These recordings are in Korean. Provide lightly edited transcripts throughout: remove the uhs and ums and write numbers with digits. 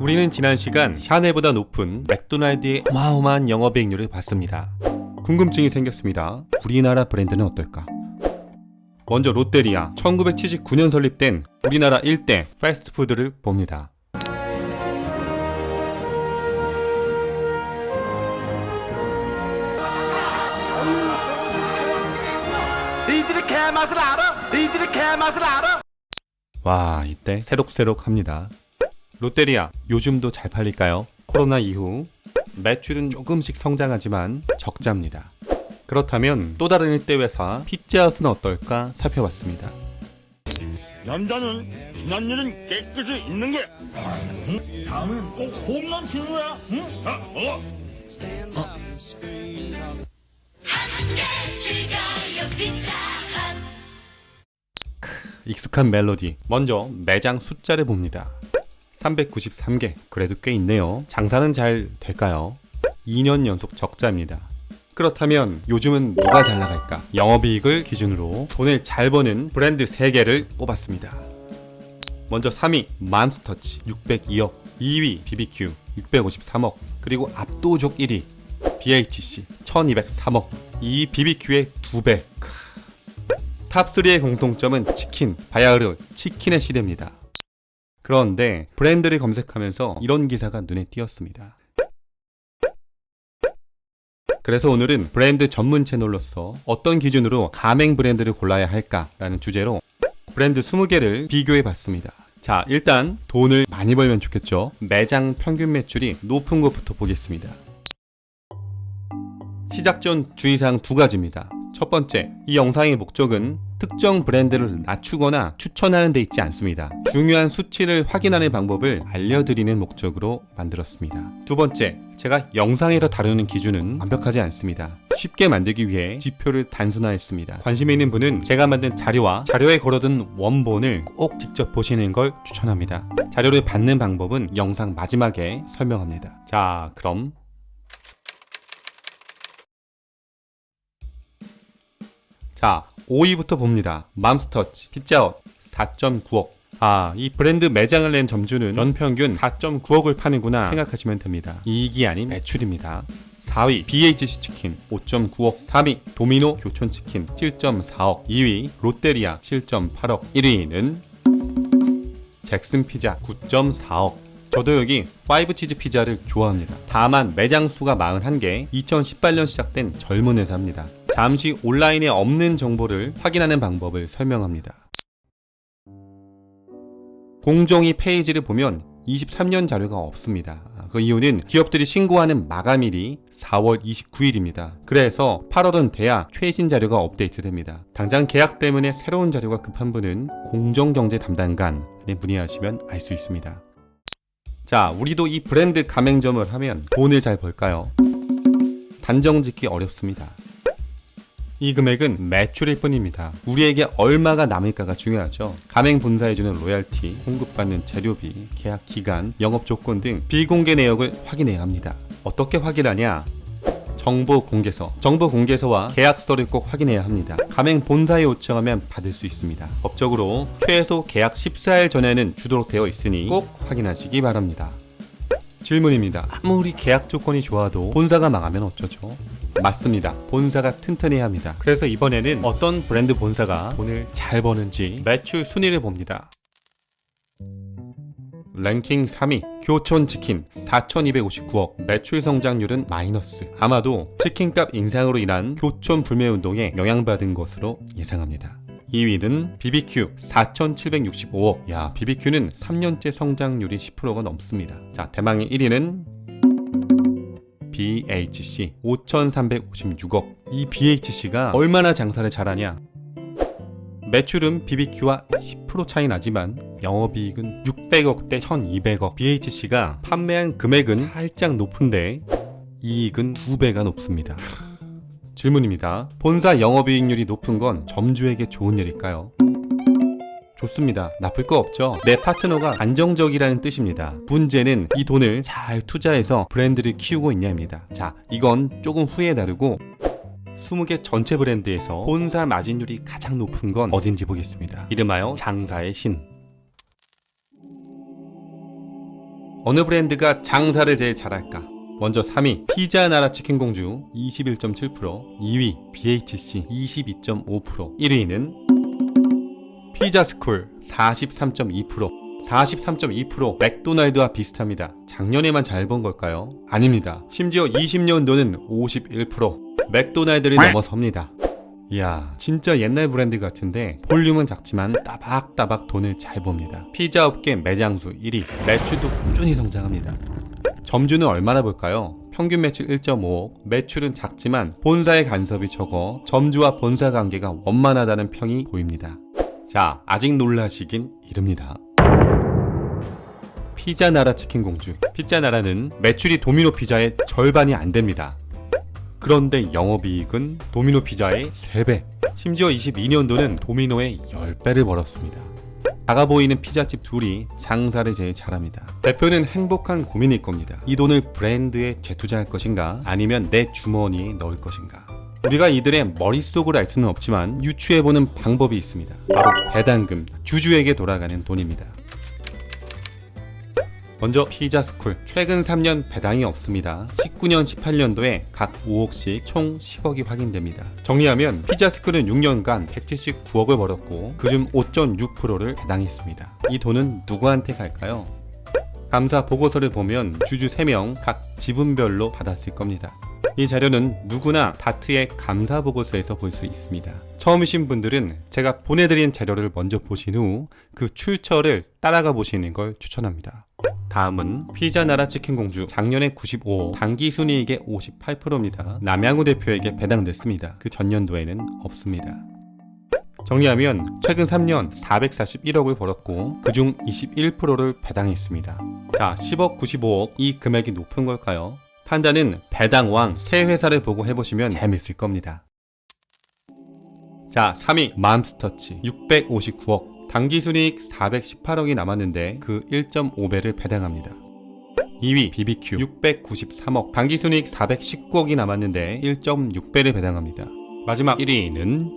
우리는 지난 시간 샤넬보다 높은 맥도날드의 어마어마한 영업이익률을 봤습니다. 궁금증이 생겼습니다. 우리나라 브랜드는 어떨까? 먼저 롯데리아, 1979년 설립된 우리나라 1대 패스트푸드를 봅니다. 니들이 개맛을 알아? 니들이 개맛을 알아? 와, 이때 새록새록합니다. 롯데리아, 요즘도 잘 팔릴까요? 코로나 이후 매출은 조금씩 성장하지만 적자입니다. 그렇다면 또 다른 일대 회사 피자헛은 어떨까 살펴봤습니다. 남자는 지난 일은 깨끗이 있는 거야. 다음엔 꼭 홈런 치는 거야. 응? 함께 즐겨요 피자헛. 익숙한 멜로디. 먼저 매장 숫자를 봅니다. 393개. 그래도 꽤 있네요. 장사는 잘 될까요? 2년 연속 적자입니다. 그렇다면 요즘은 뭐가 잘 나갈까? 영업이익을 기준으로 돈을 잘 버는 브랜드 3개를 뽑았습니다. 먼저 3위 맘스터치 602억, 2위 BBQ 653억, 그리고 압도적 1위 BHC 1203억. 이 BBQ의 2배. 탑3의 공통점은 치킨, 바야흐르 치킨의 시대입니다. 그런데 브랜드를 검색하면서 이런 기사가 눈에 띄었습니다. 그래서 오늘은 브랜드 전문 채널로서 어떤 기준으로 가맹 브랜드를 골라야 할까라는 주제로 브랜드 20개를 비교해 봤습니다. 자, 일단 돈을 많이 벌면 좋겠죠. 매장 평균 매출이 높은 것부터 보겠습니다. 시작 전 주의사항 2가지입니다. 첫 번째, 이 영상의 목적은 특정 브랜드를 낮추거나 추천하는 데 있지 않습니다. 중요한 수치를 확인하는 방법을 알려드리는 목적으로 만들었습니다. 두 번째, 제가 영상에서 다루는 기준은 완벽하지 않습니다. 쉽게 만들기 위해 지표를 단순화했습니다. 관심 있는 분은 제가 만든 자료와 자료에 걸어둔 원본을 꼭 직접 보시는 걸 추천합니다. 자료를 받는 방법은 영상 마지막에 설명합니다. 자, 그럼 자, 5위부터 봅니다. 맘스터치, 피자헛 4.9억. 이 브랜드 매장을 낸 점주는 연평균 4.9억을 파는구나 생각하시면 됩니다. 이익이 아닌 매출입니다. 4위 BHC 치킨 5.9억, 3위 도미노 교촌치킨 7.4억, 2위 롯데리아 7.8억, 1위는 잭슨 피자 9.4억. 저도 여기 5치즈 피자를 좋아합니다. 다만 매장 수가 41개, 2018년 시작된 젊은 회사입니다. 잠시 온라인에 없는 정보를 확인하는 방법을 설명합니다. 공정위 페이지를 보면 23년 자료가 없습니다. 그 이유는 기업들이 신고하는 마감일이 4월 29일입니다. 그래서 8월은 돼야 최신 자료가 업데이트됩니다. 당장 계약 때문에 새로운 자료가 급한 분은 공정경제 담당관에 문의하시면 알 수 있습니다. 자, 우리도 이 브랜드 가맹점을 하면 돈을 잘 벌까요? 단정 짓기 어렵습니다. 이 금액은 매출일 뿐입니다. 우리에게 얼마가 남을까가 중요하죠. 가맹 본사에 주는 로열티, 공급받는 재료비, 계약 기간, 영업 조건 등 비공개 내역을 확인해야 합니다. 어떻게 확인하냐? 정보공개서와 계약서를 꼭 확인해야 합니다. 가맹 본사에 요청하면 받을 수 있습니다. 법적으로 최소 계약 14일 전에는 주도록 되어 있으니 꼭 확인하시기 바랍니다. 질문입니다. 아무리 계약 조건이 좋아도 본사가 망하면 어쩌죠? 맞습니다. 본사가 튼튼해야 합니다. 그래서 이번에는 어떤 브랜드 본사가 돈을 잘 버는지 매출 순위를 봅니다. 랭킹 3위 교촌치킨 4,259억. 매출 성장률은 마이너스. 아마도 치킨값 인상으로 인한 교촌 불매운동에 영향받은 것으로 예상합니다. 2위는 BBQ 4,765억. 야, BBQ는 3년째 성장률이 10%가 넘습니다. 자, 대망의 1위는 BHC 5,356억. 이 BHC가 얼마나 장사를 잘하냐? 매출은 BBQ와 10% 차이 나지만 영업이익은 600억대 1200억. BHC가 판매한 금액은 살짝 높은데 이익은 2배가 높습니다. 질문입니다. 본사 영업이익률이 높은 건 점주에게 좋은 일일까요? 좋습니다. 나쁠 거 없죠. 내 파트너가 안정적이라는 뜻입니다. 문제는 이 돈을 잘 투자해서 브랜드를 키우고 있냐입니다. 자, 이건 조금 후에 다루고 20개 전체 브랜드에서 본사 마진율이 가장 높은 건 어딘지 보겠습니다. 이름하여 장사의 신. 어느 브랜드가 장사를 제일 잘할까? 먼저 3위 피자나라 치킨공주 21.7%, 2위 BHC 22.5%, 1위는 피자스쿨 43.2%, 43.2% 맥도날드와 비슷합니다. 작년에만 잘 본 걸까요? 아닙니다. 심지어 20년도는 51%, 맥도날드를 넘어섭니다. 이야, 진짜 옛날 브랜드 같은데 볼륨은 작지만 따박따박 돈을 잘 봅니다. 피자 업계 매장수 1위, 매출도 꾸준히 성장합니다. 점주는 얼마나 볼까요? 평균 매출 1.5억, 매출은 작지만 본사의 간섭이 적어 점주와 본사 관계가 원만하다는 평이 보입니다. 자, 아직 놀라시긴 이릅니다. 피자나라 치킨공주. 피자나라는 매출이 도미노 피자의 절반이 안 됩니다. 그런데 영업이익은 도미노 피자의 3배, 심지어 22년도는 도미노의 10배를 벌었습니다. 작아 보이는 피자집 둘이 장사를 제일 잘합니다. 대표는 행복한 고민일 겁니다. 이 돈을 브랜드에 재투자할 것인가, 아니면 내 주머니에 넣을 것인가. 우리가 이들의 머릿속으로 알 수는 없지만 유추해보는 방법이 있습니다. 바로 배당금, 주주에게 돌아가는 돈입니다. 먼저 피자스쿨, 최근 3년 배당이 없습니다. 19년, 18년도에 각 5억씩 총 10억이 확인됩니다. 정리하면 피자스쿨은 6년간 179억을 벌었고 그중 5.6%를 배당했습니다. 이 돈은 누구한테 갈까요? 감사 보고서를 보면 주주 3명 각 지분별로 받았을 겁니다. 이 자료는 누구나 다트의 감사 보고서에서 볼 수 있습니다. 처음이신 분들은 제가 보내드린 자료를 먼저 보신 후 그 출처를 따라가 보시는 걸 추천합니다. 다음은 피자나라 치킨공주, 작년에 95억, 당기순이익의 58%입니다. 남양우 대표에게 배당됐습니다. 그 전년도에는 없습니다. 정리하면 최근 3년 441억을 벌었고 그중 21%를 배당했습니다. 자, 10억, 95억, 이 금액이 높은 걸까요? 판단은 배당왕 세 회사를 보고 해보시면 재밌을 겁니다. 자, 3위 맘스터치 659억, 당기순이익 418억이 남았는데 그 1.5배를 배당합니다. 2위 BBQ 693억, 당기순이익 419억이 남았는데 1.6배를 배당합니다. 마지막 1위는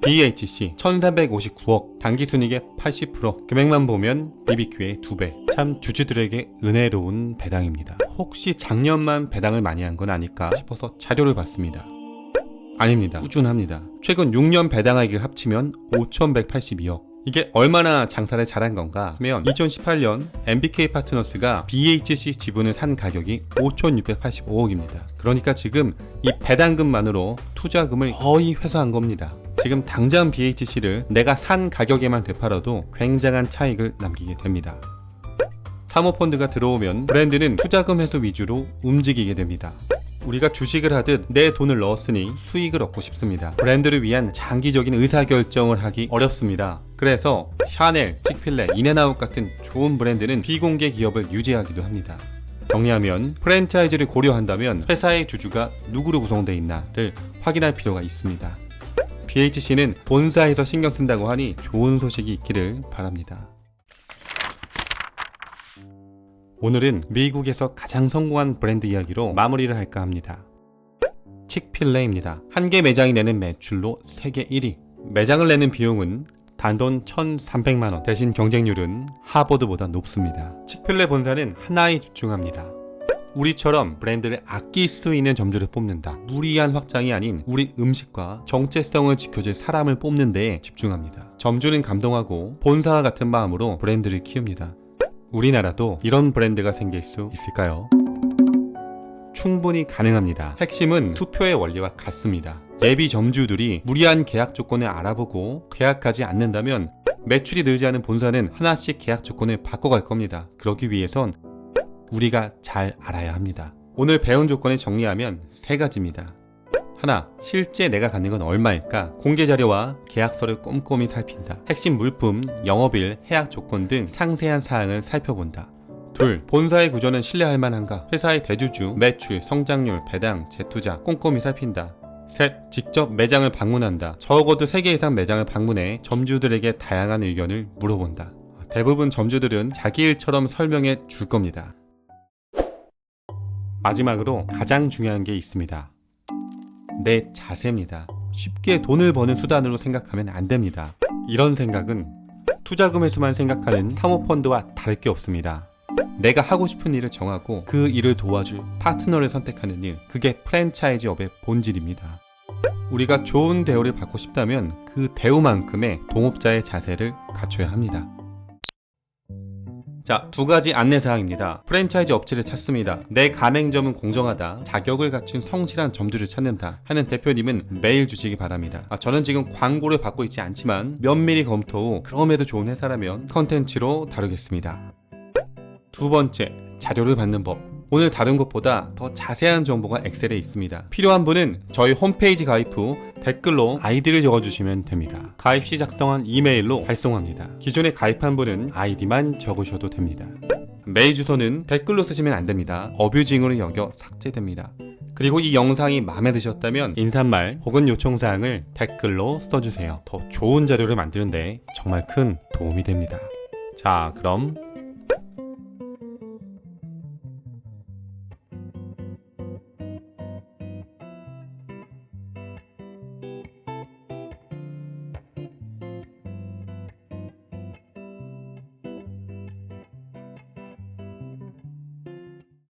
BHC 1359억, 당기순이익의 80%, 금액만 보면 BBQ의 2배. 참 주주들에게 은혜로운 배당입니다. 혹시 작년만 배당을 많이 한 건 아닐까 싶어서 자료를 봤습니다. 아닙니다. 꾸준합니다. 최근 6년 배당액을 합치면 5,182억. 이게 얼마나 장사를 잘한 건가 하면 2018년 MBK 파트너스가 BHC 지분을 산 가격이 5,685억입니다. 그러니까 지금 이 배당금만으로 투자금을 거의 회수한 겁니다. 지금 당장 BHC를 내가 산 가격에만 되팔아도 굉장한 차익을 남기게 됩니다. 사모펀드가 들어오면 브랜드는 투자금 회수 위주로 움직이게 됩니다. 우리가 주식을 하듯 내 돈을 넣었으니 수익을 얻고 싶습니다. 브랜드를 위한 장기적인 의사결정을 하기 어렵습니다. 그래서 샤넬, 치크필레, 인앤아웃 같은 좋은 브랜드는 비공개 기업을 유지하기도 합니다. 정리하면 프랜차이즈를 고려한다면 회사의 주주가 누구로 구성되어 있나를 확인할 필요가 있습니다. BHC는 본사에서 신경 쓴다고 하니 좋은 소식이 있기를 바랍니다. 오늘은 미국에서 가장 성공한 브랜드 이야기로 마무리를 할까 합니다. 치크필레입니다. 한 개 매장이 내는 매출로 세계 1위. 매장을 내는 비용은 단돈 1,300만원, 대신 경쟁률은 하버드보다 높습니다. 치크필레 본사는 하나에 집중합니다. 우리처럼 브랜드를 아낄 수 있는 점주를 뽑는다. 무리한 확장이 아닌 우리 음식과 정체성을 지켜줄 사람을 뽑는 데에 집중합니다. 점주는 감동하고 본사와 같은 마음으로 브랜드를 키웁니다. 우리나라도 이런 브랜드가 생길 수 있을까요? 충분히 가능합니다. 핵심은 투표의 원리와 같습니다. 예비 점주들이 무리한 계약 조건을 알아보고 계약하지 않는다면 매출이 늘지 않은 본사는 하나씩 계약 조건을 바꿔갈 겁니다. 그러기 위해선 우리가 잘 알아야 합니다. 오늘 배운 조건을 정리하면 3가지입니다. 하나, 실제 내가 갖는 건 얼마일까? 공개 자료와 계약서를 꼼꼼히 살핀다. 핵심 물품, 영업일, 해약 조건 등 상세한 사항을 살펴본다. 둘, 본사의 구조는 신뢰할 만한가? 회사의 대주주, 매출, 성장률, 배당, 재투자 꼼꼼히 살핀다. 셋, 직접 매장을 방문한다. 적어도 3개 이상 매장을 방문해 점주들에게 다양한 의견을 물어본다. 대부분 점주들은 자기 일처럼 설명해 줄 겁니다. 마지막으로 가장 중요한 게 있습니다. 내 자세입니다. 쉽게 돈을 버는 수단으로 생각하면 안 됩니다. 이런 생각은 투자금 회수만 생각하는 사모펀드와 다를 게 없습니다. 내가 하고 싶은 일을 정하고 그 일을 도와줄 파트너를 선택하는 일, 그게 프랜차이즈업의 본질입니다. 우리가 좋은 대우를 받고 싶다면 그 대우만큼의 동업자의 자세를 갖춰야 합니다. 자, 2가지 안내사항입니다. 프랜차이즈 업체를 찾습니다. 내 가맹점은 공정하다, 자격을 갖춘 성실한 점주를 찾는다 하는 대표님은 메일 주시기 바랍니다. 저는 지금 광고를 받고 있지 않지만 면밀히 검토 후 그럼에도 좋은 회사라면 컨텐츠로 다루겠습니다. 2번째, 자료를 받는 법. 오늘 다룬 것보다 더 자세한 정보가 엑셀에 있습니다. 필요한 분은 저희 홈페이지 가입 후 댓글로 아이디를 적어주시면 됩니다. 가입 시 작성한 이메일로 발송합니다. 기존에 가입한 분은 아이디만 적으셔도 됩니다. 메일 주소는 댓글로 쓰시면 안됩니다. 어뷰징으로 여겨 삭제됩니다. 그리고 이 영상이 마음에 드셨다면 인사말 혹은 요청사항을 댓글로 써주세요. 더 좋은 자료를 만드는데 정말 큰 도움이 됩니다. 자, 그럼